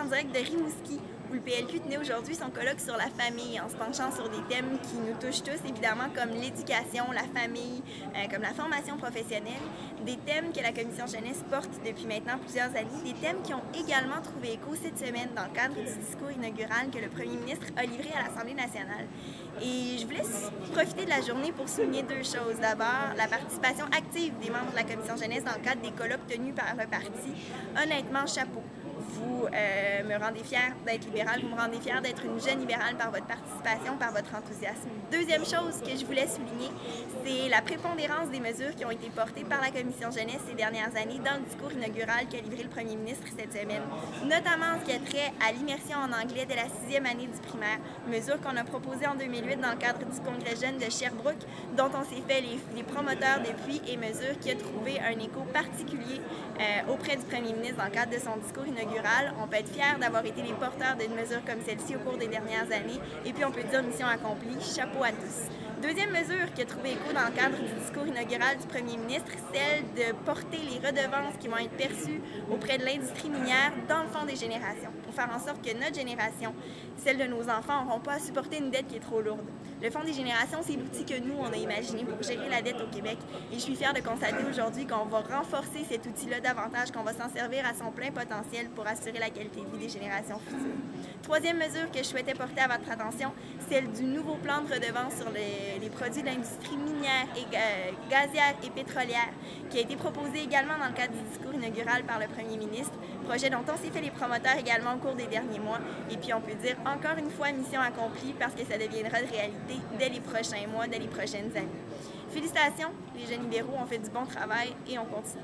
en direct de Rimouski, où le PLQ tenait aujourd'hui son colloque sur la famille, en se penchant sur des thèmes qui nous touchent tous, évidemment, comme l'éducation, la famille, comme la formation professionnelle, des thèmes que la Commission jeunesse porte depuis maintenant plusieurs années, des thèmes qui ont également trouvé écho cette semaine dans le cadre du discours inaugural que le premier ministre a livré à l'Assemblée nationale. Et je voulais profiter de la journée pour souligner deux choses. D'abord, la participation active des membres de la Commission jeunesse dans le cadre des colloques tenus par le parti. Honnêtement, chapeau. Vous me rendez fière d'être libérale, vous me rendez fière d'être une jeune libérale par votre participation, par votre enthousiasme. Deuxième chose que je voulais souligner, c'est la prépondérance des mesures qui ont été portées par la Commission jeunesse ces dernières années dans le discours inaugural qu'a livré le premier ministre cette semaine, notamment en ce qui a trait à l'immersion en anglais dès la 6e année du primaire, mesure qu'on a proposée en 2008 dans le cadre du Congrès jeune de Sherbrooke, dont on s'est fait les promoteurs depuis, et mesure qui a trouvé un écho particulier auprès du premier ministre dans le cadre de son discours inaugural. On peut être fiers d'avoir été les porteurs d'une mesure comme celle-ci au cours des dernières années, et puis on peut dire mission accomplie, chapeau à tous. Deuxième mesure qui a trouvé écho dans le cadre du discours inaugural du premier ministre, celle de porter les redevances qui vont être perçues auprès de l'industrie minière dans le fond des générations, pour faire en sorte que notre génération, celle de nos enfants, n'auront pas à supporter une dette qui est trop lourde. Le Fonds des générations, c'est l'outil que nous, on a imaginé pour gérer la dette au Québec, et je suis fière de constater aujourd'hui qu'on va renforcer cet outil-là davantage, qu'on va s'en servir à son plein potentiel pour assurer la qualité de vie des générations futures. Troisième mesure que je souhaitais porter à votre attention, celle du nouveau plan de redevance sur les produits de l'industrie minière et gazière et pétrolière, qui a été proposé également dans le cadre du discours inaugural par le premier ministre, projet dont on s'est fait les promoteurs également au cours des derniers mois, et puis on peut dire encore une fois mission accomplie parce que ça deviendra de réalité dès les prochains mois, dès les prochaines années. Félicitations, les jeunes libéraux ont fait du bon travail et on continue.